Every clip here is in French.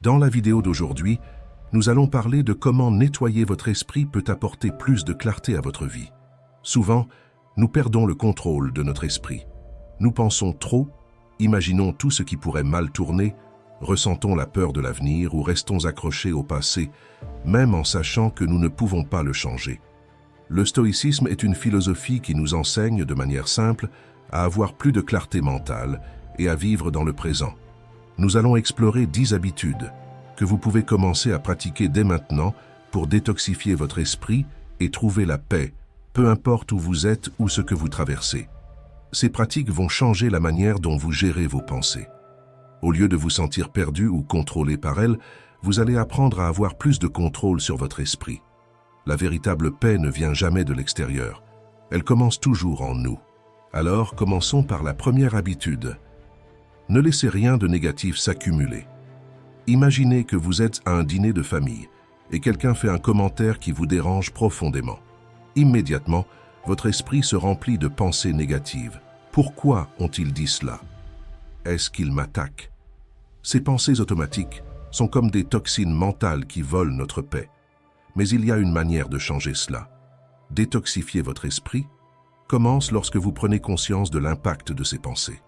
Dans la vidéo d'aujourd'hui, nous allons parler de comment nettoyer votre esprit peut apporter plus de clarté à votre vie. Souvent, nous perdons le contrôle de notre esprit. Nous pensons trop, imaginons tout ce qui pourrait mal tourner, ressentons la peur de l'avenir ou restons accrochés au passé, même en sachant que nous ne pouvons pas le changer. Le stoïcisme est une philosophie qui nous enseigne de manière simple à avoir plus de clarté mentale et à vivre dans le présent. Nous allons explorer 10 habitudes que vous pouvez commencer à pratiquer dès maintenant pour détoxifier votre esprit et trouver la paix, peu importe où vous êtes ou ce que vous traversez. Ces pratiques vont changer la manière dont vous gérez vos pensées. Au lieu de vous sentir perdu ou contrôlé par elles, vous allez apprendre à avoir plus de contrôle sur votre esprit. La véritable paix ne vient jamais de l'extérieur. Elle commence toujours en nous. Alors, commençons par la première habitude. Ne laissez rien de négatif s'accumuler. Imaginez que vous êtes à un dîner de famille et quelqu'un fait un commentaire qui vous dérange profondément. Immédiatement, votre esprit se remplit de pensées négatives. Pourquoi ont-ils dit cela? Est-ce qu'ils m'attaquent? Ces pensées automatiques sont comme des toxines mentales qui volent notre paix. Mais il y a une manière de changer cela. Détoxifier votre esprit commence lorsque vous prenez conscience de l'impact de ces pensées.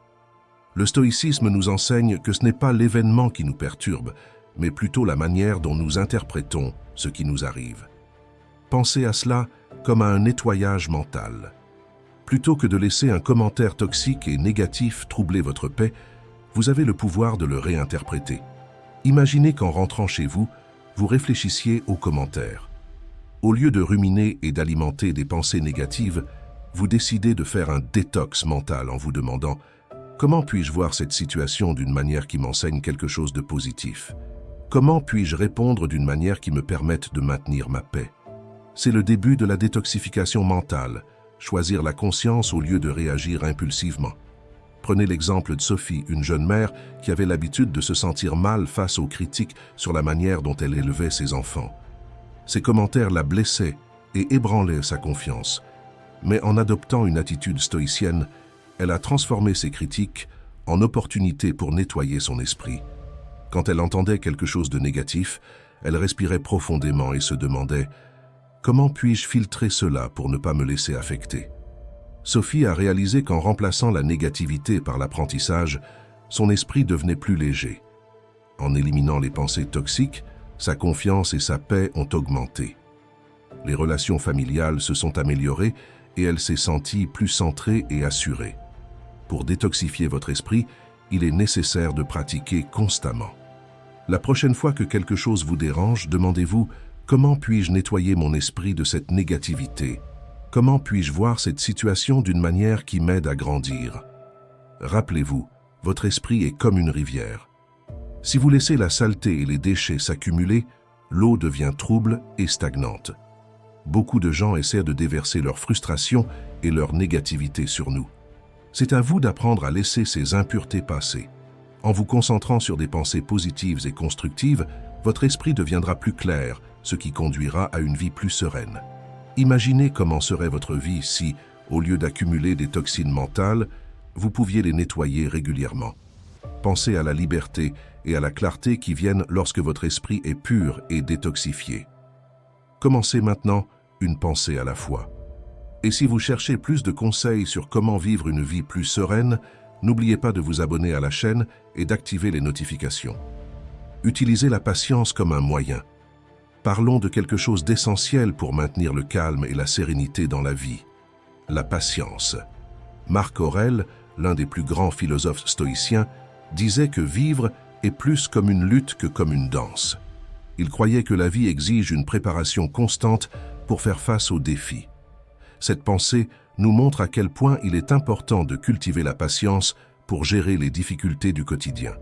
Le stoïcisme nous enseigne que ce n'est pas l'événement qui nous perturbe, mais plutôt la manière dont nous interprétons ce qui nous arrive. Pensez à cela comme à un nettoyage mental. Plutôt que de laisser un commentaire toxique et négatif troubler votre paix, vous avez le pouvoir de le réinterpréter. Imaginez qu'en rentrant chez vous, vous réfléchissiez aux commentaires. Au lieu de ruminer et d'alimenter des pensées négatives, vous décidez de faire un détox mental en vous demandant « Comment puis-je voir cette situation d'une manière qui m'enseigne quelque chose de positif? Comment puis-je répondre d'une manière qui me permette de maintenir ma paix ?» C'est le début de la détoxification mentale, choisir la conscience au lieu de réagir impulsivement. Prenez l'exemple de Sophie, une jeune mère qui avait l'habitude de se sentir mal face aux critiques sur la manière dont elle élevait ses enfants. Ces commentaires la blessaient et ébranlaient sa confiance. Mais en adoptant une attitude stoïcienne, elle a transformé ces critiques en opportunités pour nettoyer son esprit. Quand elle entendait quelque chose de négatif, elle respirait profondément et se demandait « Comment puis-je filtrer cela pour ne pas me laisser affecter ?» Sophie a réalisé qu'en remplaçant la négativité par l'apprentissage, son esprit devenait plus léger. En éliminant les pensées toxiques, sa confiance et sa paix ont augmenté. Les relations familiales se sont améliorées et elle s'est sentie plus centrée et assurée. Pour détoxifier votre esprit, il est nécessaire de pratiquer constamment. La prochaine fois que quelque chose vous dérange, demandez-vous « Comment puis-je nettoyer mon esprit de cette négativité ? Comment puis-je voir cette situation d'une manière qui m'aide à grandir ?» Rappelez-vous, votre esprit est comme une rivière. Si vous laissez la saleté et les déchets s'accumuler, l'eau devient trouble et stagnante. Beaucoup de gens essaient de déverser leur frustration et leur négativité sur nous. C'est à vous d'apprendre à laisser ces impuretés passer. En vous concentrant sur des pensées positives et constructives, votre esprit deviendra plus clair, ce qui conduira à une vie plus sereine. Imaginez comment serait votre vie si, au lieu d'accumuler des toxines mentales, vous pouviez les nettoyer régulièrement. Pensez à la liberté et à la clarté qui viennent lorsque votre esprit est pur et détoxifié. Commencez maintenant une pensée à la fois. Et si vous cherchez plus de conseils sur comment vivre une vie plus sereine, n'oubliez pas de vous abonner à la chaîne et d'activer les notifications. Utilisez la patience comme un moyen. Parlons de quelque chose d'essentiel pour maintenir le calme et la sérénité dans la vie. La patience. Marc Aurèle, l'un des plus grands philosophes stoïciens, disait que vivre est plus comme une lutte que comme une danse. Il croyait que la vie exige une préparation constante pour faire face aux défis. Cette pensée nous montre à quel point il est important de cultiver la patience pour gérer les difficultés du quotidien.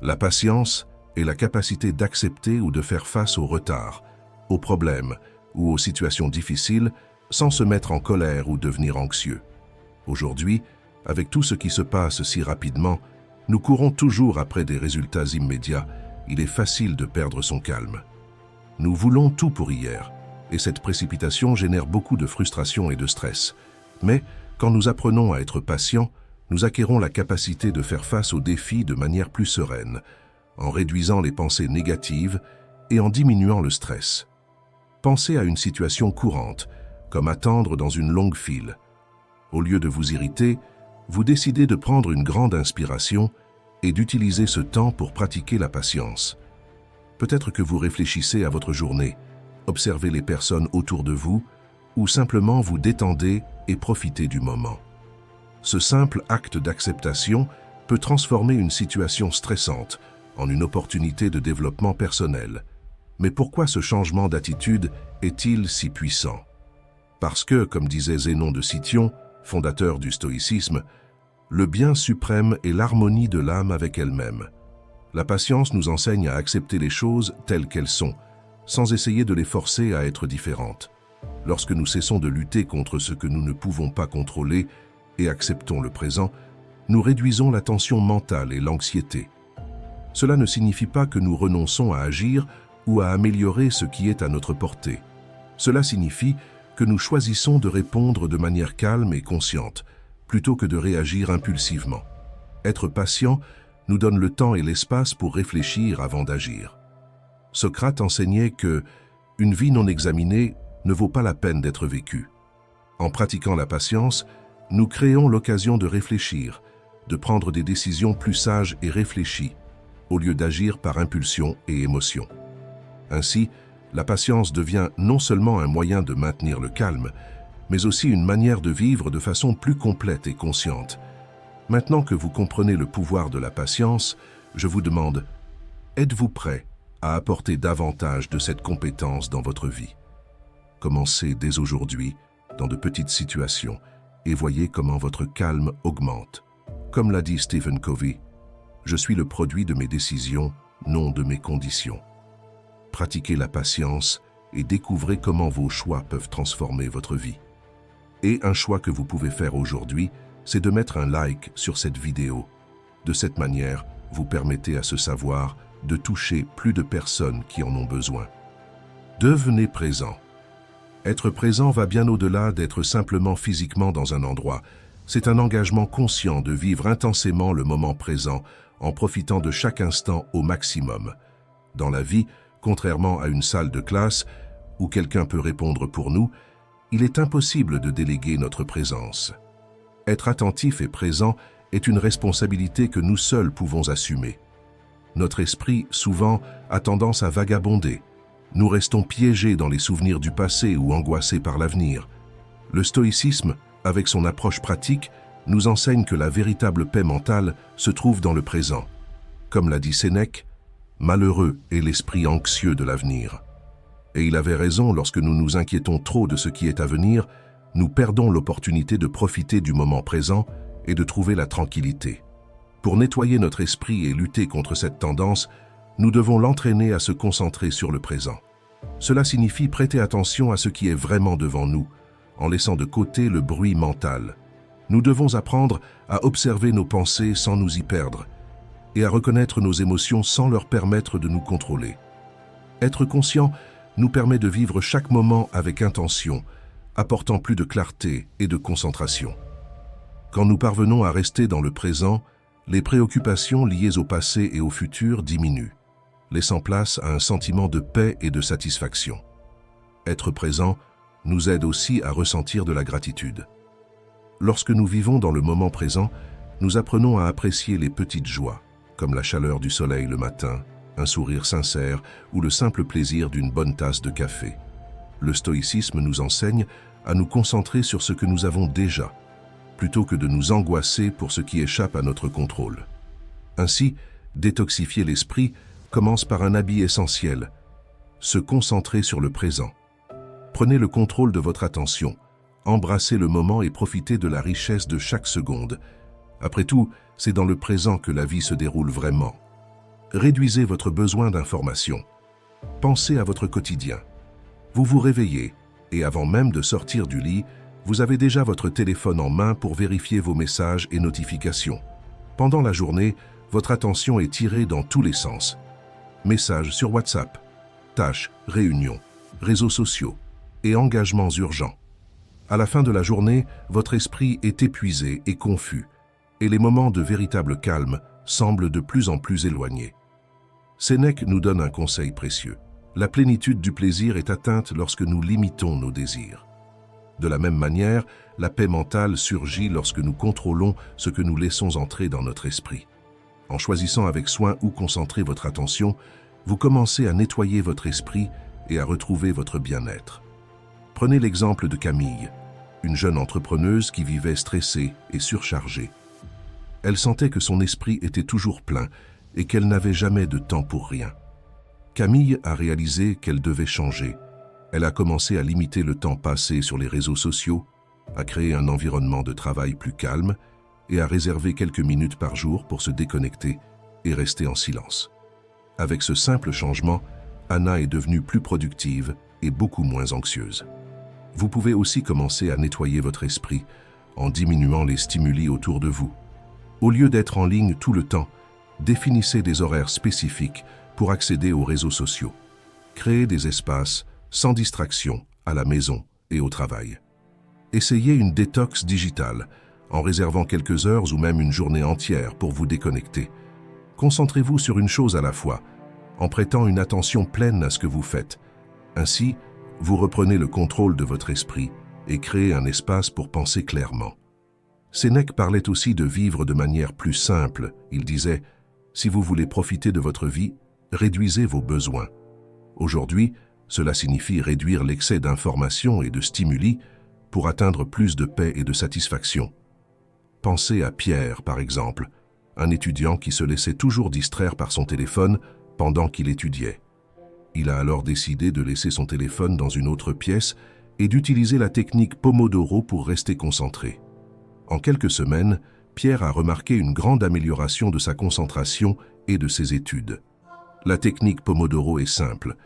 La patience est la capacité d'accepter ou de faire face aux retards, aux problèmes ou aux situations difficiles sans se mettre en colère ou devenir anxieux. Aujourd'hui, avec tout ce qui se passe si rapidement, nous courons toujours après des résultats immédiats. Il est facile de perdre son calme. Nous voulons tout pour hier, et cette précipitation génère beaucoup de frustration et de stress. Mais quand nous apprenons à être patients, nous acquérons la capacité de faire face aux défis de manière plus sereine. en réduisant les pensées négatives et en diminuant le stress. Pensez à une situation courante, comme attendre dans une longue file. Au lieu de vous irriter, vous décidez de prendre une grande inspiration et d'utiliser ce temps pour pratiquer la patience. Peut-être que vous réfléchissez à votre journée, observez les personnes autour de vous ou simplement vous détendez et profitez du moment. Ce simple acte d'acceptation peut transformer une situation stressante en une opportunité de développement personnel. Mais pourquoi ce changement d'attitude est-il si puissant? Parce que, comme disait Zénon de Cityon, fondateur du stoïcisme, le bien suprême est l'harmonie de l'âme avec elle-même. La patience nous enseigne à accepter les choses telles qu'elles sont, sans essayer de les forcer à être différentes. Lorsque nous cessons de lutter contre ce que nous ne pouvons pas contrôler et acceptons le présent, nous réduisons la tension mentale et l'anxiété. Cela ne signifie pas que nous renonçons à agir ou à améliorer ce qui est à notre portée. Cela signifie que nous choisissons de répondre de manière calme et consciente, plutôt que de réagir impulsivement. Être patient nous donne le temps et l'espace pour réfléchir avant d'agir. Socrate enseignait que une vie non examinée ne vaut pas la peine d'être vécue. En pratiquant la patience, nous créons l'occasion de réfléchir, de prendre des décisions plus sages et réfléchies, au lieu d'agir par impulsion et émotion. Ainsi, la patience devient non seulement un moyen de maintenir le calme, mais aussi une manière de vivre de façon plus complète et consciente. Maintenant que vous comprenez le pouvoir de la patience, je vous demande, êtes-vous prêt à apporter davantage de cette compétence dans votre vie? Commencez dès aujourd'hui, dans de petites situations, et voyez comment votre calme augmente. Comme l'a dit Stephen Covey, « Je suis le produit de mes décisions, non de mes conditions ». Pratiquez la patience et découvrez comment vos choix peuvent transformer votre vie. Et un choix que vous pouvez faire aujourd'hui, c'est de mettre un like sur cette vidéo. De cette manière, vous permettez à ce savoir de toucher plus de personnes qui en ont besoin. Devenez présent. Être présent va bien au-delà d'être simplement physiquement dans un endroit. C'est un engagement conscient de vivre intensément le moment présent en profitant de chaque instant au maximum. Dans la vie, contrairement à une salle de classe où quelqu'un peut répondre pour nous, il est impossible de déléguer notre présence. Être attentif et présent est une responsabilité que nous seuls pouvons assumer. Notre esprit, souvent, a tendance à vagabonder. Nous restons piégés dans les souvenirs du passé ou angoissés par l'avenir. Le stoïcisme, avec son approche pratique, nous enseigne que la véritable paix mentale se trouve dans le présent. Comme l'a dit Sénèque, « Malheureux est l'esprit anxieux de l'avenir ». Et il avait raison, lorsque nous nous inquiétons trop de ce qui est à venir, nous perdons l'opportunité de profiter du moment présent et de trouver la tranquillité. Pour nettoyer notre esprit et lutter contre cette tendance, nous devons l'entraîner à se concentrer sur le présent. Cela signifie prêter attention à ce qui est vraiment devant nous, en laissant de côté le bruit mental. Nous devons apprendre à observer nos pensées sans nous y perdre et à reconnaître nos émotions sans leur permettre de nous contrôler. Être conscient nous permet de vivre chaque moment avec intention, apportant plus de clarté et de concentration. Quand nous parvenons à rester dans le présent, les préoccupations liées au passé et au futur diminuent, laissant place à un sentiment de paix et de satisfaction. Être présent nous aide aussi à ressentir de la gratitude. Lorsque nous vivons dans le moment présent, nous apprenons à apprécier les petites joies, comme la chaleur du soleil le matin, un sourire sincère ou le simple plaisir d'une bonne tasse de café. Le stoïcisme nous enseigne à nous concentrer sur ce que nous avons déjà, plutôt que de nous angoisser pour ce qui échappe à notre contrôle. Ainsi, détoxifier l'esprit commence par un habit essentiel, se concentrer sur le présent. Prenez le contrôle de votre attention, embrassez le moment et profitez de la richesse de chaque seconde. Après tout, c'est dans le présent que la vie se déroule vraiment. Réduisez votre besoin d'information. Pensez à votre quotidien. Vous vous réveillez et avant même de sortir du lit, vous avez déjà votre téléphone en main pour vérifier vos messages et notifications. Pendant la journée, votre attention est tirée dans tous les sens. Messages sur WhatsApp, tâches, réunions, réseaux sociaux et engagements urgents. À la fin de la journée, votre esprit est épuisé et confus, et les moments de véritable calme semblent de plus en plus éloignés. Sénèque nous donne un conseil précieux. La plénitude du plaisir est atteinte lorsque nous limitons nos désirs. De la même manière, la paix mentale surgit lorsque nous contrôlons ce que nous laissons entrer dans notre esprit. En choisissant avec soin où concentrer votre attention, vous commencez à nettoyer votre esprit et à retrouver votre bien-être. Prenez l'exemple de Camille, une jeune entrepreneuse qui vivait stressée et surchargée. Elle sentait que son esprit était toujours plein et qu'elle n'avait jamais de temps pour rien. Camille a réalisé qu'elle devait changer. Elle a commencé à limiter le temps passé sur les réseaux sociaux, à créer un environnement de travail plus calme et à réserver quelques minutes par jour pour se déconnecter et rester en silence. Avec ce simple changement, Anna est devenue plus productive et beaucoup moins anxieuse. Vous pouvez aussi commencer à nettoyer votre esprit en diminuant les stimuli autour de vous. Au lieu d'être en ligne tout le temps, définissez des horaires spécifiques pour accéder aux réseaux sociaux. Créez des espaces sans distraction à la maison et au travail. Essayez une détox digitale en réservant quelques heures ou même une journée entière pour vous déconnecter. Concentrez-vous sur une chose à la fois, en prêtant une attention pleine à ce que vous faites. Ainsi, vous reprenez le contrôle de votre esprit et créez un espace pour penser clairement. Sénèque parlait aussi de vivre de manière plus simple. Il disait « Si vous voulez profiter de votre vie, réduisez vos besoins ». Aujourd'hui, cela signifie réduire l'excès d'informations et de stimuli pour atteindre plus de paix et de satisfaction. Pensez à Pierre, par exemple, un étudiant qui se laissait toujours distraire par son téléphone pendant qu'il étudiait. Il a alors décidé de laisser son téléphone dans une autre pièce et d'utiliser la technique Pomodoro pour rester concentré. En quelques semaines, Pierre a remarqué une grande amélioration de sa concentration et de ses études. La technique Pomodoro est simple.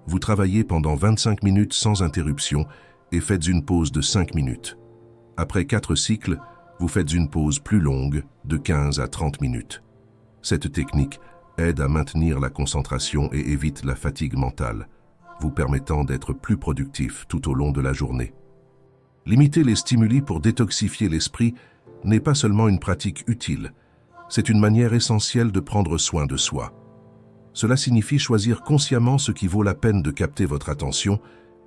Vous travaillez pendant 25 minutes sans interruption et faites une pause de 5 minutes. Après 4 cycles, vous faites une pause plus longue de 15 à 30 minutes. Cette technique aide à maintenir la concentration et évite la fatigue mentale, vous permettant d'être plus productif tout au long de la journée. Limiter les stimuli pour détoxifier l'esprit n'est pas seulement une pratique utile, c'est une manière essentielle de prendre soin de soi. Cela signifie choisir consciemment ce qui vaut la peine de capter votre attention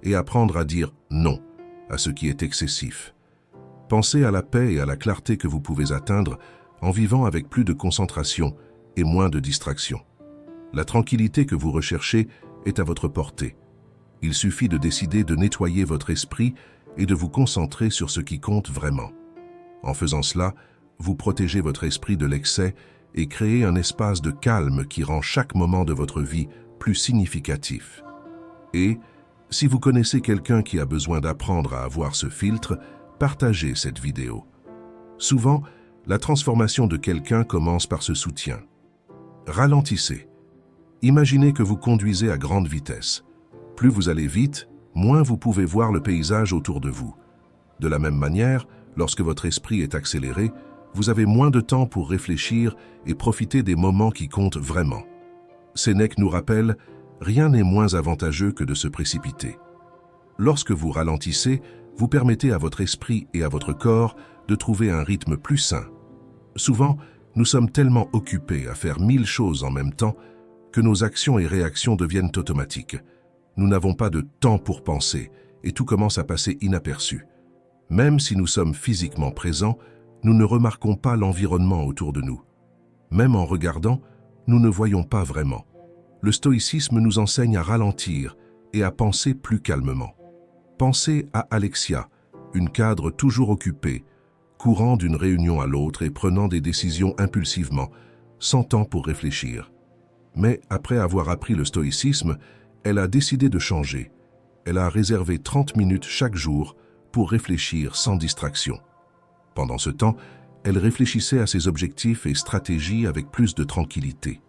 et apprendre à dire non à ce qui est excessif. Pensez à la paix et à la clarté que vous pouvez atteindre en vivant avec plus de concentration et moins de distraction. La tranquillité que vous recherchez est à votre portée. Il suffit de décider de nettoyer votre esprit et de vous concentrer sur ce qui compte vraiment. En faisant cela, vous protégez votre esprit de l'excès et créez un espace de calme qui rend chaque moment de votre vie plus significatif. Et, si vous connaissez quelqu'un qui a besoin d'apprendre à avoir ce filtre, partagez cette vidéo. Souvent, la transformation de quelqu'un commence par ce soutien. Ralentissez. Imaginez que vous conduisez à grande vitesse. Plus vous allez vite, moins vous pouvez voir le paysage autour de vous. De la même manière, lorsque votre esprit est accéléré, vous avez moins de temps pour réfléchir et profiter des moments qui comptent vraiment. Sénèque nous rappelle, rien n'est moins avantageux que de se précipiter. Lorsque vous ralentissez, vous permettez à votre esprit et à votre corps de trouver un rythme plus sain. Souvent, nous sommes tellement occupés à faire 1000 choses en même temps que nos actions et réactions deviennent automatiques. Nous n'avons pas de temps pour penser et tout commence à passer inaperçu. Même si nous sommes physiquement présents, nous ne remarquons pas l'environnement autour de nous. Même en regardant, nous ne voyons pas vraiment. Le stoïcisme nous enseigne à ralentir et à penser plus calmement. Pensez à Alexia, une cadre toujours occupée, courant d'une réunion à l'autre et prenant des décisions impulsivement, sans temps pour réfléchir. Mais après avoir appris le stoïcisme, elle a décidé de changer. Elle a réservé 30 minutes chaque jour pour réfléchir sans distraction. Pendant ce temps, elle réfléchissait à ses objectifs et stratégies avec plus de tranquillité.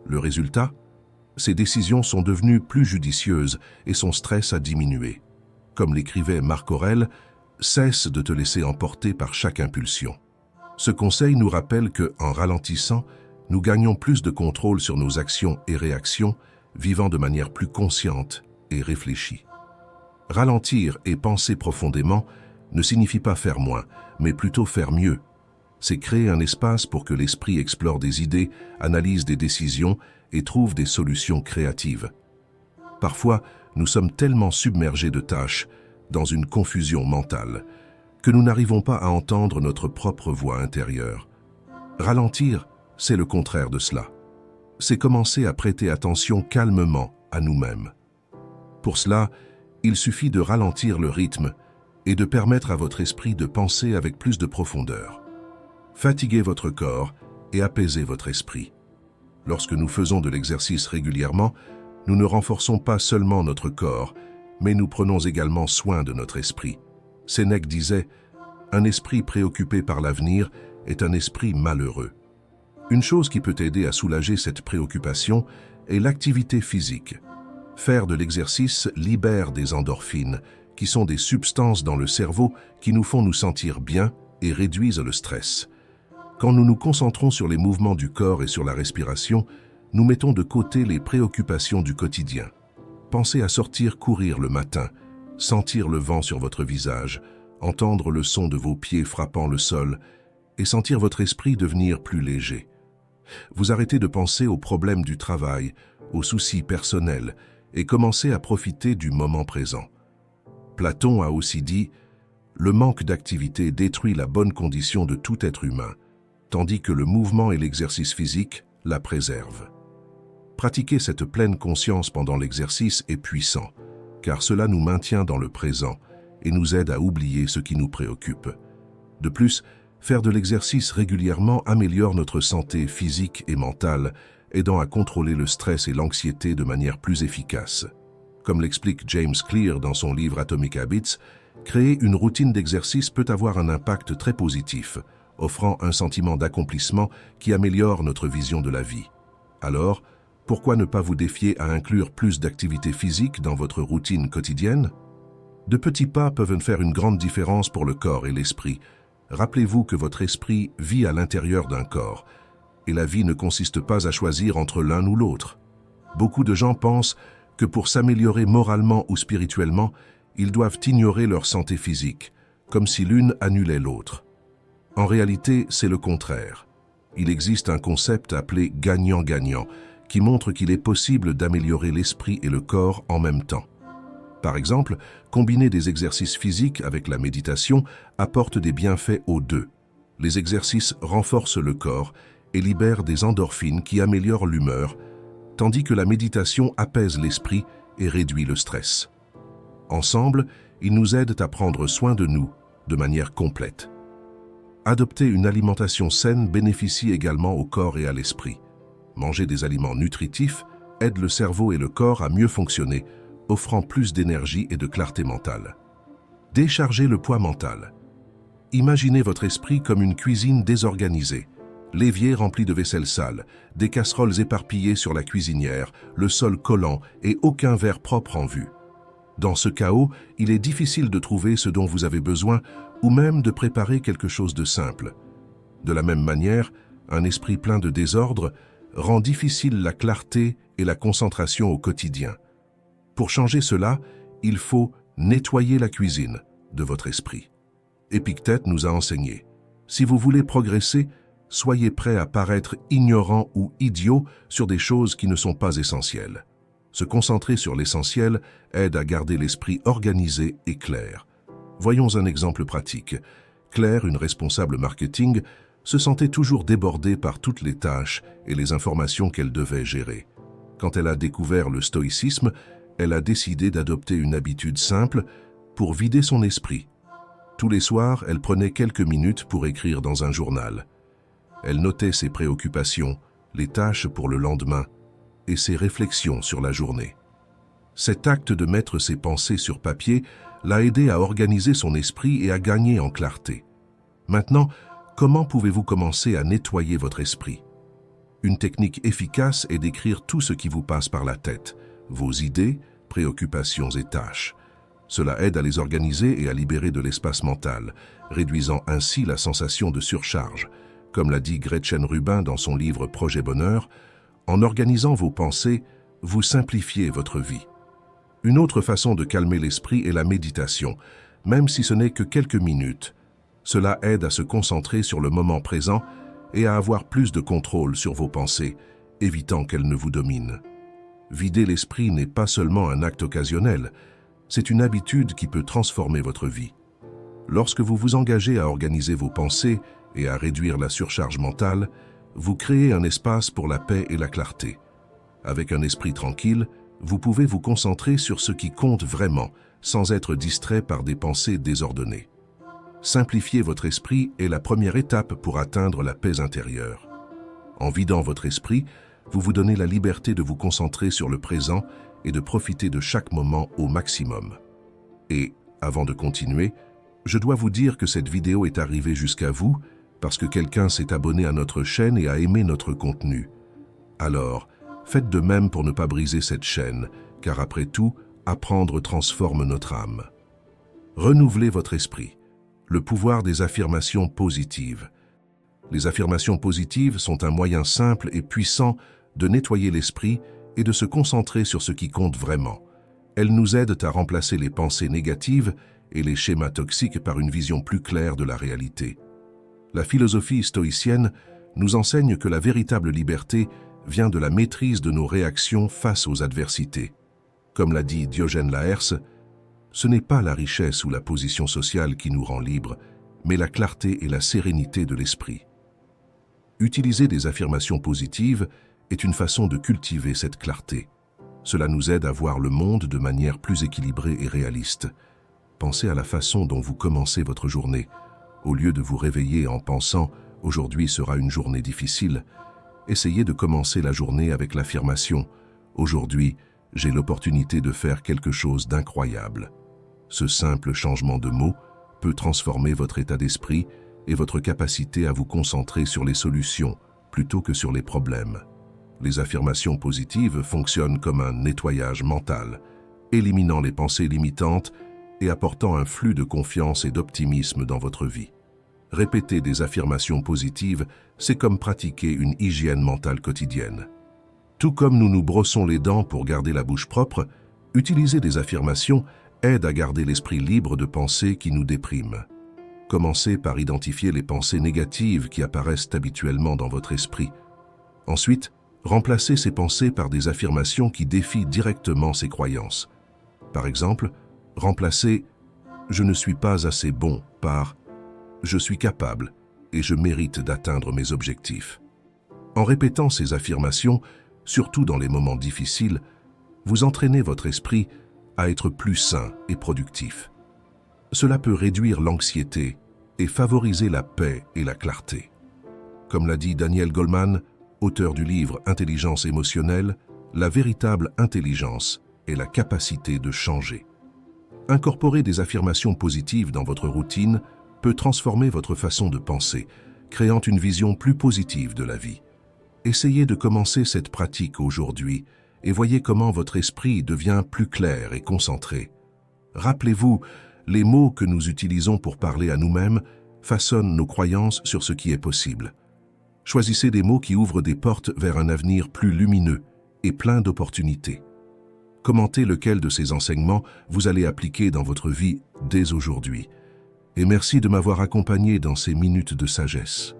Le résultat ? Ses décisions sont devenues plus judicieuses et son stress a diminué. Comme l'écrivait Marc Aurèle, « Cesse de te laisser emporter par chaque impulsion ». Ce conseil nous rappelle qu'en ralentissant, nous gagnons plus de contrôle sur nos actions et réactions, vivant de manière plus consciente et réfléchie. Ralentir et penser profondément ne signifie pas faire moins, mais plutôt faire mieux. C'est créer un espace pour que l'esprit explore des idées, analyse des décisions et trouve des solutions créatives. Parfois, nous sommes tellement submergés de tâches, dans une confusion mentale, que nous n'arrivons pas à entendre notre propre voix intérieure. Ralentir, c'est le contraire de cela. C'est commencer à prêter attention calmement à nous-mêmes. Pour cela, il suffit de ralentir le rythme et de permettre à votre esprit de penser avec plus de profondeur. Fatiguez votre corps et apaisez votre esprit. Lorsque nous faisons de l'exercice régulièrement, nous ne renforçons pas seulement notre corps, mais nous prenons également soin de notre esprit. Sénèque disait « Un esprit préoccupé par l'avenir est un esprit malheureux ». Une chose qui peut aider à soulager cette préoccupation est l'activité physique. Faire de l'exercice libère des endorphines, qui sont des substances dans le cerveau qui nous font nous sentir bien et réduisent le stress. Quand nous nous concentrons sur les mouvements du corps et sur la respiration, nous mettons de côté les préoccupations du quotidien. Pensez à sortir courir le matin, sentir le vent sur votre visage, entendre le son de vos pieds frappant le sol et sentir votre esprit devenir plus léger. Vous arrêtez de penser aux problèmes du travail, aux soucis personnels et commencez à profiter du moment présent. Platon a aussi dit « Le manque d'activité détruit la bonne condition de tout être humain, tandis que le mouvement et l'exercice physique la préservent. » Pratiquer cette pleine conscience pendant l'exercice est puissant, car cela nous maintient dans le présent et nous aide à oublier ce qui nous préoccupe. De plus, faire de l'exercice régulièrement améliore notre santé physique et mentale, aidant à contrôler le stress et l'anxiété de manière plus efficace. Comme l'explique James Clear dans son livre Atomic Habits, créer une routine d'exercice peut avoir un impact très positif, offrant un sentiment d'accomplissement qui améliore notre vision de la vie. Alors, pourquoi ne pas vous défier à inclure plus d'activité physique dans votre routine quotidienne? De petits pas peuvent faire une grande différence pour le corps et l'esprit. Rappelez-vous que votre esprit vit à l'intérieur d'un corps, et la vie ne consiste pas à choisir entre l'un ou l'autre. Beaucoup de gens pensent que pour s'améliorer moralement ou spirituellement, ils doivent ignorer leur santé physique, comme si l'une annulait l'autre. En réalité, c'est le contraire. Il existe un concept appelé « gagnant-gagnant » qui montre qu'il est possible d'améliorer l'esprit et le corps en même temps. Par exemple, combiner des exercices physiques avec la méditation apporte des bienfaits aux deux. Les exercices renforcent le corps et libèrent des endorphines qui améliorent l'humeur, tandis que la méditation apaise l'esprit et réduit le stress. Ensemble, ils nous aident à prendre soin de nous de manière complète. Adopter une alimentation saine bénéficie également au corps et à l'esprit. Manger des aliments nutritifs aide le cerveau et le corps à mieux fonctionner, offrant plus d'énergie et de clarté mentale. Déchargez le poids mental. Imaginez votre esprit comme une cuisine désorganisée. L'évier rempli de vaisselle sale, des casseroles éparpillées sur la cuisinière, le sol collant et aucun verre propre en vue. Dans ce chaos, il est difficile de trouver ce dont vous avez besoin ou même de préparer quelque chose de simple. De la même manière, un esprit plein de désordre rend difficile la clarté et la concentration au quotidien. Pour changer cela, il faut nettoyer la cuisine de votre esprit. Épictète nous a enseigné, si vous voulez progresser, soyez prêt à paraître ignorant ou idiot sur des choses qui ne sont pas essentielles. Se concentrer sur l'essentiel aide à garder l'esprit organisé et clair. Voyons un exemple pratique. Claire, une responsable marketing, se sentait toujours débordée par toutes les tâches et les informations qu'elle devait gérer. Quand elle a découvert le stoïcisme, elle a décidé d'adopter une habitude simple pour vider son esprit. Tous les soirs, elle prenait quelques minutes pour écrire dans un journal. Elle notait ses préoccupations, les tâches pour le lendemain et ses réflexions sur la journée. Cet acte de mettre ses pensées sur papier l'a aidé à organiser son esprit et à gagner en clarté. Maintenant, comment pouvez-vous commencer à nettoyer votre esprit? Une technique efficace est d'écrire tout ce qui vous passe par la tête, vos idées, préoccupations et tâches. Cela aide à les organiser et à libérer de l'espace mental, réduisant ainsi la sensation de surcharge. Comme l'a dit Gretchen Rubin dans son livre Projet Bonheur, en organisant vos pensées, vous simplifiez votre vie. Une autre façon de calmer l'esprit est la méditation, même si ce n'est que quelques minutes. Cela aide à se concentrer sur le moment présent et à avoir plus de contrôle sur vos pensées, évitant qu'elle ne vous domine. Vider l'esprit n'est pas seulement un acte occasionnel, c'est une habitude qui peut transformer votre vie. Lorsque vous vous engagez à organiser vos pensées et à réduire la surcharge mentale, vous créez un espace pour la paix et la clarté. Avec un esprit tranquille, vous pouvez vous concentrer sur ce qui compte vraiment, sans être distrait par des pensées désordonnées. Simplifier votre esprit est la première étape pour atteindre la paix intérieure. En vidant votre esprit, vous vous donnez la liberté de vous concentrer sur le présent et de profiter de chaque moment au maximum. Et, avant de continuer, je dois vous dire que cette vidéo est arrivée jusqu'à vous parce que quelqu'un s'est abonné à notre chaîne et a aimé notre contenu. Alors, faites de même pour ne pas briser cette chaîne, car après tout, apprendre transforme notre âme. Renouvelez votre esprit. Le pouvoir des affirmations positives. Les affirmations positives sont un moyen simple et puissant de nettoyer l'esprit et de se concentrer sur ce qui compte vraiment. Elles nous aident à remplacer les pensées négatives et les schémas toxiques par une vision plus claire de la réalité. La philosophie stoïcienne nous enseigne que la véritable liberté vient de la maîtrise de nos réactions face aux adversités. Comme l'a dit Diogène Laërce, ce n'est pas la richesse ou la position sociale qui nous rend libres, mais la clarté et la sérénité de l'esprit. Utiliser des affirmations positives est une façon de cultiver cette clarté. Cela nous aide à voir le monde de manière plus équilibrée et réaliste. Pensez à la façon dont vous commencez votre journée. Au lieu de vous réveiller en pensant « aujourd'hui sera une journée difficile », essayez de commencer la journée avec l'affirmation « aujourd'hui, j'ai l'opportunité de faire quelque chose d'incroyable ». Ce simple changement de mots peut transformer votre état d'esprit et votre capacité à vous concentrer sur les solutions plutôt que sur les problèmes. Les affirmations positives fonctionnent comme un nettoyage mental, éliminant les pensées limitantes et apportant un flux de confiance et d'optimisme dans votre vie. Répéter des affirmations positives, c'est comme pratiquer une hygiène mentale quotidienne. Tout comme nous nous brossons les dents pour garder la bouche propre, utiliser des affirmations aide à garder l'esprit libre de pensées qui nous dépriment. Commencez par identifier les pensées négatives qui apparaissent habituellement dans votre esprit. Ensuite, remplacez ces pensées par des affirmations qui défient directement ces croyances. Par exemple, remplacez « je ne suis pas assez bon » par « je suis capable et je mérite d'atteindre mes objectifs ». En répétant ces affirmations, surtout dans les moments difficiles, vous entraînez votre esprit à être plus sain et productif. Cela peut réduire l'anxiété et favoriser la paix et la clarté. Comme l'a dit Daniel Goleman, auteur du livre Intelligence émotionnelle, la véritable intelligence est la capacité de changer. Incorporer des affirmations positives dans votre routine peut transformer votre façon de penser, créant une vision plus positive de la vie. Essayez de commencer cette pratique aujourd'hui et voyez comment votre esprit devient plus clair et concentré. Rappelez-vous, les mots que nous utilisons pour parler à nous-mêmes façonnent nos croyances sur ce qui est possible. Choisissez des mots qui ouvrent des portes vers un avenir plus lumineux et plein d'opportunités. Commentez lequel de ces enseignements vous allez appliquer dans votre vie dès aujourd'hui. Et merci de m'avoir accompagné dans ces minutes de sagesse.